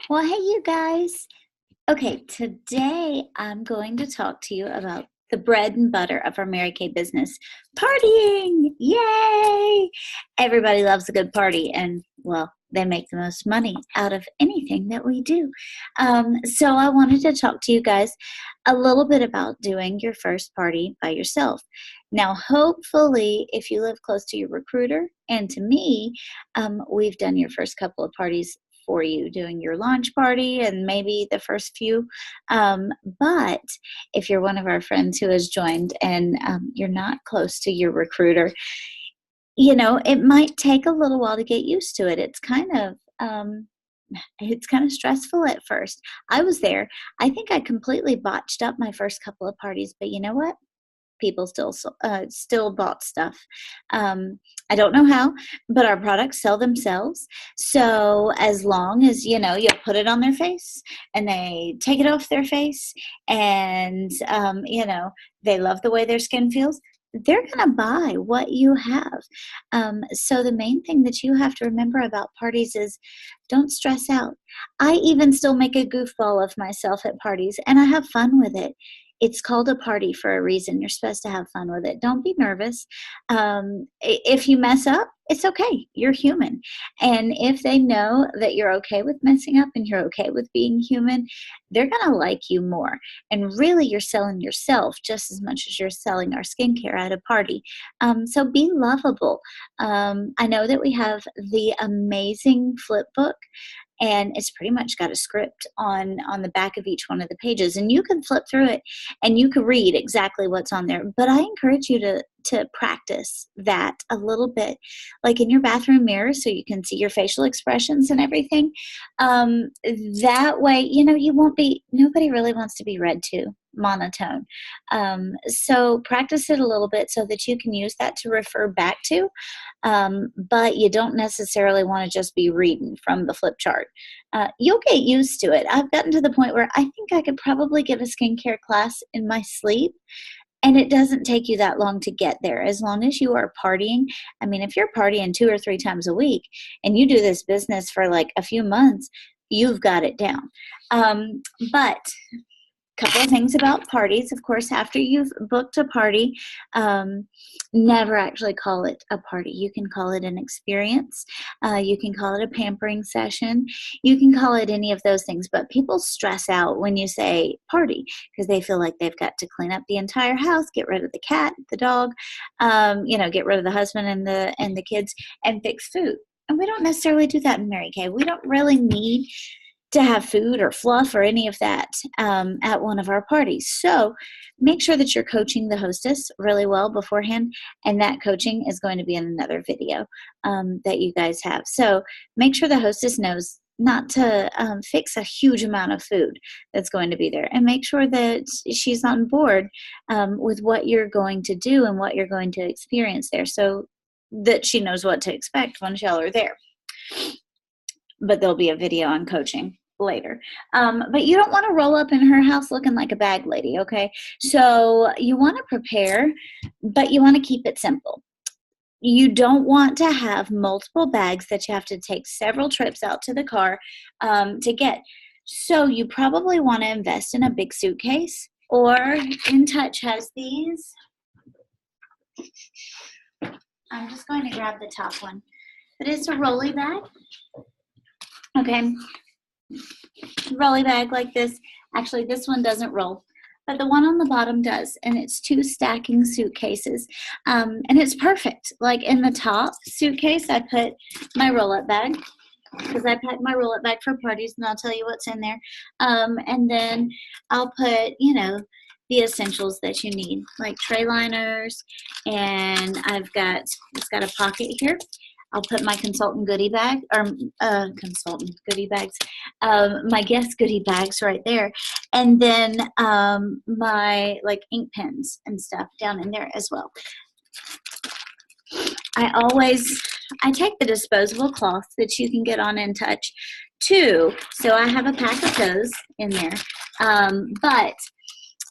Well, hey, you guys. Okay, today I'm going to talk to you about the bread and butter of our Mary Kay business partying. Yay! Everybody loves a good party, and well, they make the most money out of anything that we do. So, I wanted to talk to you guys a little bit about doing your first party by yourself. Now, hopefully, if you live close to your recruiter and to me, we've done your first couple of parties for you, doing your launch party and maybe the first few. But if you're one of our friends who has joined and you're not close to your recruiter, it might take a little while to get used to it. It's kind of stressful at first. I was there. I think I completely botched up my first couple of parties, but you know what? People still bought stuff. I don't know how, but our products sell themselves. So as long as you put it on their face and they take it off their face, and they love the way their skin feels, they're going to buy what you have. So the main thing that you have to remember about parties is don't stress out. I even still make a goofball of myself at parties, and I have fun with it. It's called a party for a reason. You're supposed to have fun with it. Don't be nervous. If you mess up, it's okay. You're human. And if they know that you're okay with messing up and you're okay with being human, they're going to like you more. And really, you're selling yourself just as much as you're selling our skincare at a party. So be lovable. I know that we have the amazing flip book, and it's pretty much got a script on the back of each one of the pages, and you can flip through it and you can read exactly what's on there. But I encourage you to practice that a little bit, like in your bathroom mirror, so you can see your facial expressions and everything. That way, you won't be, nobody really wants to be read to monotone. So practice it a little bit so that you can use that to refer back to. But you don't necessarily want to just be reading from the flip chart. You'll get used to it. I've gotten to the point where I think I could probably give a skincare class in my sleep, and it doesn't take you that long to get there as long as you are partying. I mean, if you're partying 2 or 3 times a week and you do this business for like a few months, you've got it down. But couple of things about parties. Of course, after you've booked a party, never actually call it a party. You can call it an experience. You can call it a pampering session. You can call it any of those things. But people stress out when you say party because they feel like they've got to clean up the entire house, get rid of the cat, the dog, get rid of the husband and the kids, and fix food. And we don't necessarily do that in Mary Kay. We don't really need to have food or fluff or any of that at one of our parties. So make sure that you're coaching the hostess really well beforehand, and that coaching is going to be in another video that you guys have. So make sure the hostess knows not to fix a huge amount of food that's going to be there, and make sure that she's on board with what you're going to do and what you're going to experience there, so that she knows what to expect once y'all are there. But there'll be a video on coaching later. But you don't want to roll up in her house looking like a bag lady, okay? So you want to prepare, but you want to keep it simple. You don't want to have multiple bags that you have to take several trips out to the car to get. So you probably want to invest in a big suitcase, or In Touch has these. I'm just going to grab the top one. But it's a rolly bag. Okay, rolly bag like this. Actually, this one doesn't roll, but the one on the bottom does, and it's 2 stacking suitcases, and it's perfect. Like in the top suitcase, I put my roll-up bag, because I pack my roll-up bag for parties, and I'll tell you what's in there. And then I'll put, the essentials that you need, like tray liners, and it's got a pocket here. I'll put my consultant goodie bag, or consultant goodie bags, my guest goodie bags right there. And then my ink pens and stuff down in there as well. I take the disposable cloths that you can get on In Touch too. So I have a pack of those in there. But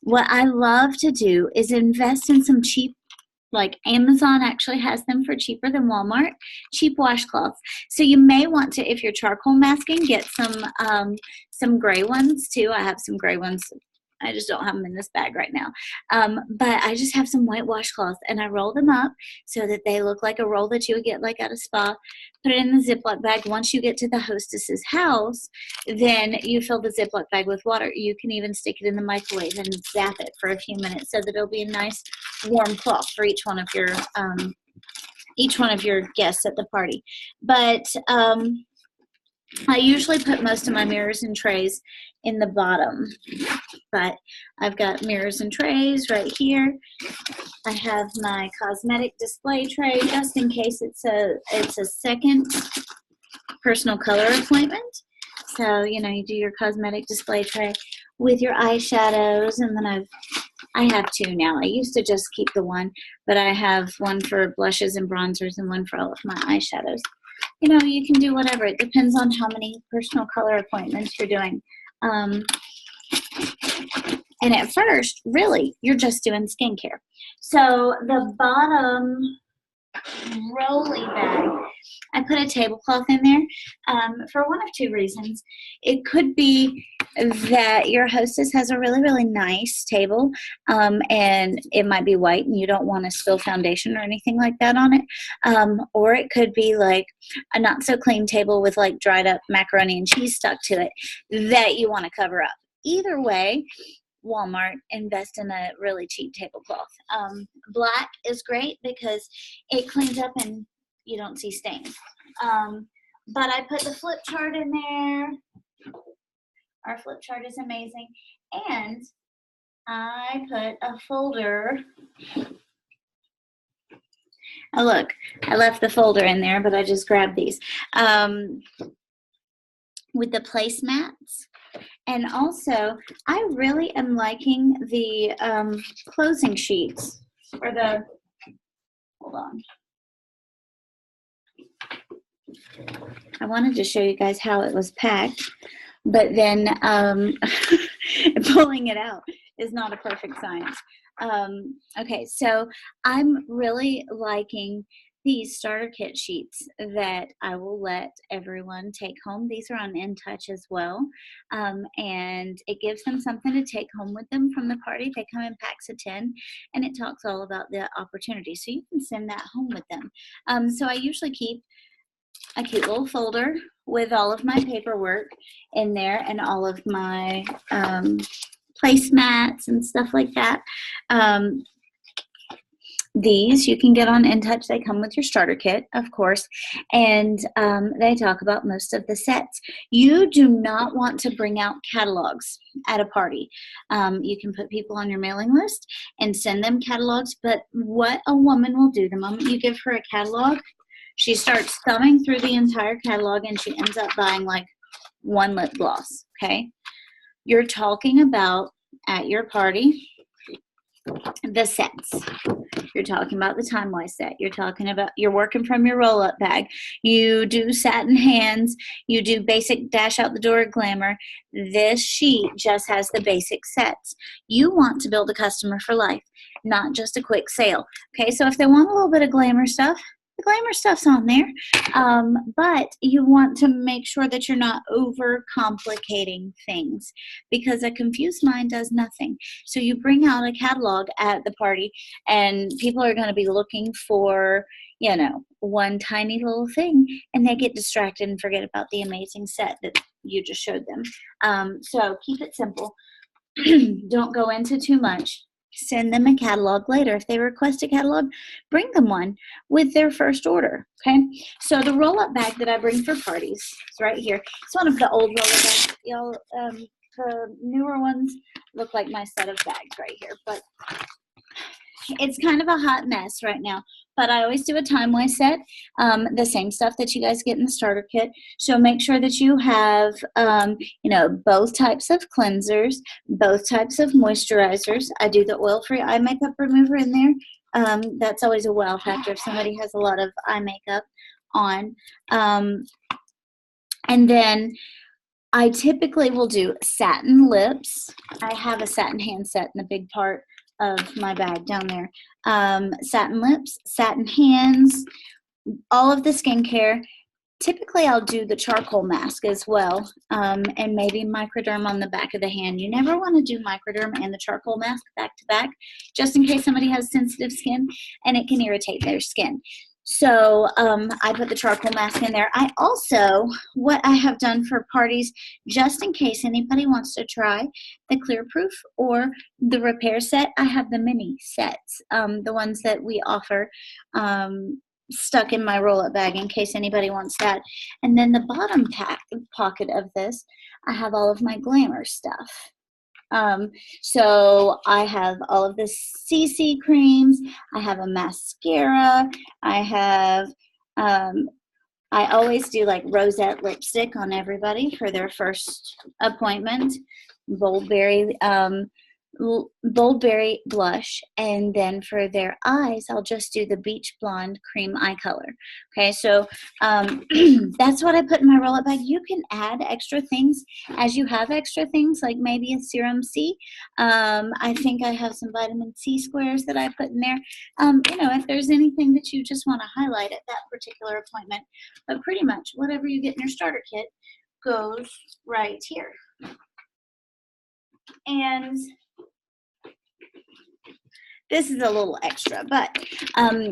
what I love to do is invest in some cheap Like Amazon actually has them for cheaper than Walmart, cheap washcloths. So you may want to, if you're charcoal masking, get some gray ones too. I have some gray ones. I just don't have them in this bag right now. But I just have some white washcloths, and I roll them up so that they look like a roll that you would get like at a spa. Put it in the Ziploc bag. Once you get to the hostess's house, then you fill the Ziploc bag with water. You can even stick it in the microwave and zap it for a few minutes so that it'll be a nice warm cloth for each one of your guests at the party. But I usually put most of my mirrors and trays in the bottom, but I've got mirrors and trays right here. I have my cosmetic display tray just in case it's a second personal color appointment. So, you know, you do your cosmetic display tray with your eyeshadows, and then I have two now. I used to just keep the one, but I have one for blushes and bronzers and one for all of my eyeshadows. You know, you can do whatever. It depends on how many personal color appointments you're doing. And at first, really, you're just doing skincare. So the bottom rolly bag, I put a tablecloth in there for one of two reasons. It could be that your hostess has a really, really nice table, and it might be white and you don't want to spill foundation or anything like that on it. Or it could be like a not so clean table with like dried up macaroni and cheese stuck to it that you want to cover up. Either way, Walmart, invest in a really cheap tablecloth. Black is great because it cleans up and you don't see stains. But I put the flip chart in there. Our flip chart is amazing. And I put a folder. Oh, look, I left the folder in there, but I just grabbed these. With the placemats. And also, I really am liking the closing sheets for the, hold on. I wanted to show you guys how it was packed, but then pulling it out is not a perfect science. Okay, so I'm really liking these starter kit sheets that I will let everyone take home. These are on InTouch as well, and it gives them something to take home with them from the party. They come in packs of 10, and it talks all about the opportunity, so you can send that home with them. So I usually keep a cute little folder with all of my paperwork in there and all of my placemats and stuff like that. These you can get on InTouch. They come with your starter kit, of course, and they talk about most of the sets. You do not want to bring out catalogs at a party. You can put people on your mailing list and send them catalogs, but what a woman will do the moment you give her a catalog, she starts thumbing through the entire catalog and she ends up buying like one lip gloss, okay? You're talking about at your party the sets. You're talking about the Time-Wise set. You're talking about, you're working from your roll-up bag. You do satin hands. You do basic dash out the door glamour. This sheet just has the basic sets. You want to build a customer for life, not just a quick sale. Okay, so if they want a little bit of glamour stuff, the glamour stuff's on there, but you want to make sure that you're not over-complicating things because a confused mind does nothing. So you bring out a catalog at the party and people are going to be looking for, you know, one tiny little thing and they get distracted and forget about the amazing set that you just showed them. So keep it simple. Don't go into too much. Send them a catalog later. If they request a catalog, bring them one with their first order, okay? So the roll-up bag that I bring for parties is right here. It's one of the old roll-up bags. Y'all, the newer ones look like my set of bags right here, but it's kind of a hot mess right now. But I always do a Time-Wise set, the same stuff that you guys get in the starter kit. So make sure that you have, you know, both types of cleansers, both types of moisturizers. I do the oil-free eye makeup remover in there. That's always a wow factor if somebody has a lot of eye makeup on. And then I typically will do satin lips. I have a satin hand set in the big part of my bag down there. Satin lips, satin hands, all of the skincare. Typically, I'll do the charcoal mask as well, and maybe microderm on the back of the hand. You never want to do microderm and the charcoal mask back to back, just in case somebody has sensitive skin and it can irritate their skin. So I put the charcoal mask in there. I also, what I have done for parties, just in case anybody wants to try the clear proof or the repair set, I have the mini sets, the ones that we offer, stuck in my roll-up bag in case anybody wants that. And then the bottom pocket of this, I have all of my glamour stuff. So I have all of the CC creams. I have a mascara. I have, I always do like rosette lipstick on everybody for their first appointment. Boldberry blush, and then for their eyes I'll just do the beach blonde cream eye color. Okay, so that's what I put in my roll-up bag. You can add extra things as you have extra things, like maybe a serum C. I think I have some vitamin C squares that I put in there. If there's anything that you just want to highlight at that particular appointment, but pretty much whatever you get in your starter kit goes right here. And this is a little extra, but I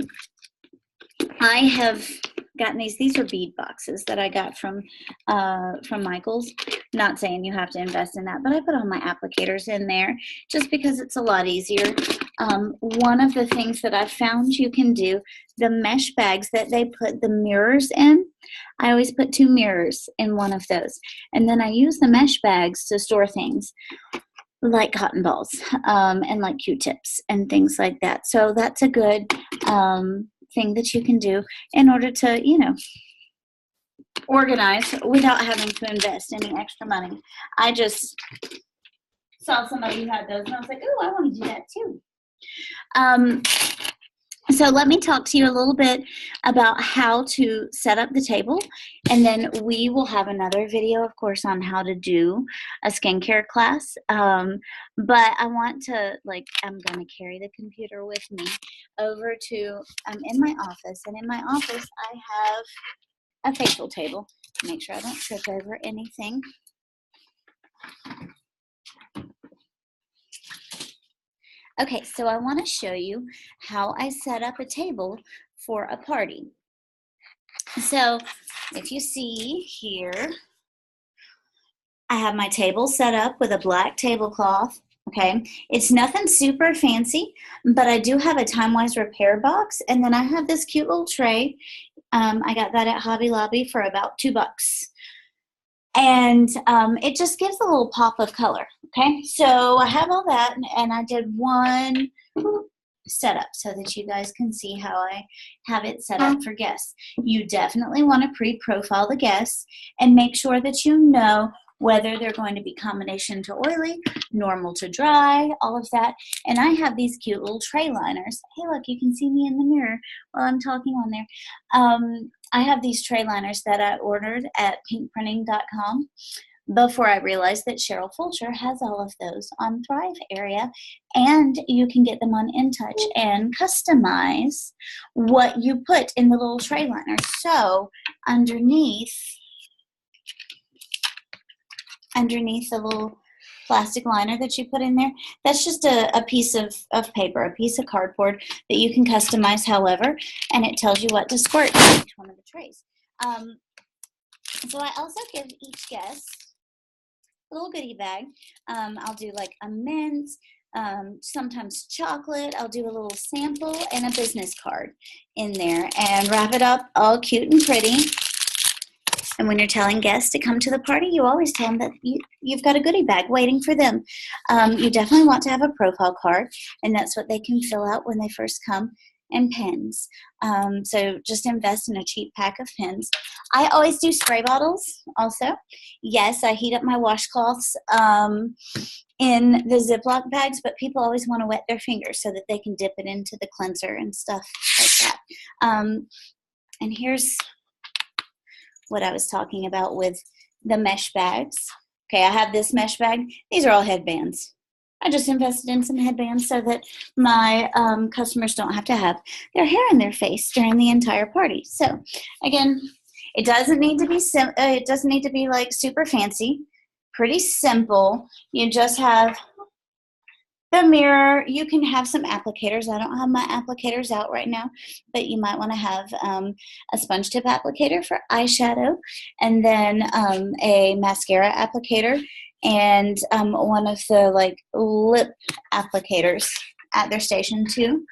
have gotten these. These are bead boxes that I got from Michaels. Not saying you have to invest in that, but I put all my applicators in there just because it's a lot easier. One of the things that I found you can do, the mesh bags that they put the mirrors in, I always put 2 mirrors in one of those. And then I use the mesh bags to store things like cotton balls and like Q-tips and things like that. So that's a good thing that you can do in order to, organize without having to invest any extra money. I just saw somebody who had those and I was like, oh, I want to do that too. So let me talk to you a little bit about how to set up the table, and then we will have another video, of course, on how to do a skincare class. But I want to, I'm going to carry the computer with me over to, I'm in my office, and in my office I have a facial table. Make sure I don't trip over anything. Okay, so I want to show you how I set up a table for a party. So if you see here, I have my table set up with a black tablecloth. Okay, it's nothing super fancy, but I do have a Time-Wise repair box, and then I have this cute little tray. I got that at Hobby Lobby for about $2. And it just gives a little pop of color. Okay, so I have all that, and I did one setup so that you guys can see how I have it set up for guests. You definitely want to pre-profile the guests and make sure that you know whether they're going to be combination to oily, normal to dry, all of that. And I have these cute little tray liners. Hey, look, you can see me in the mirror while I'm talking on there. I have these tray liners that I ordered at pinkprinting.com before I realized that Cheryl Fulcher has all of those on Thrive area, and you can get them on InTouch and customize what you put in the little tray liner. So underneath the little plastic liner that you put in there, that's just a piece of paper, a piece of cardboard that you can customize however, and it tells you what to squirt in each one of the trays. So I also give each guest a little goodie bag. I'll do like a mint, sometimes chocolate. I'll do a little sample and a business card in there and wrap it up all cute and pretty. And when you're telling guests to come to the party, you always tell them that you've got a goodie bag waiting for them. You definitely want to have a profile card, and that's what they can fill out when they first come, and pens. So just invest in a cheap pack of pens. I always do spray bottles also. Yes, I heat up my washcloths in the Ziploc bags, but people always want to wet their fingers so that they can dip it into the cleanser and stuff like that. And here's what I was talking about with the mesh bags. Okay, I have this mesh bag. These are all headbands. I just invested in some headbands so that my customers don't have to have their hair in their face during the entire party. So, again, it doesn't need to be it doesn't need to be like super fancy. Pretty simple. You just have the mirror. You can have some applicators. I don't have my applicators out right now, but you might want to have a sponge tip applicator for eyeshadow, and then a mascara applicator, and one of the like lip applicators at their station too.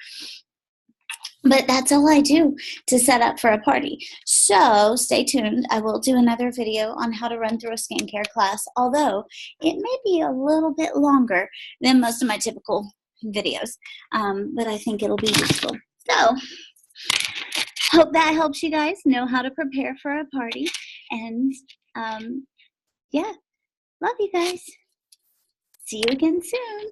But that's all I do to set up for a party. So stay tuned. I will do another video on how to run through a skincare class, although it may be a little bit longer than most of my typical videos. But I think it'll be useful. So hope that helps you guys know how to prepare for a party. And yeah, love you guys. See you again soon.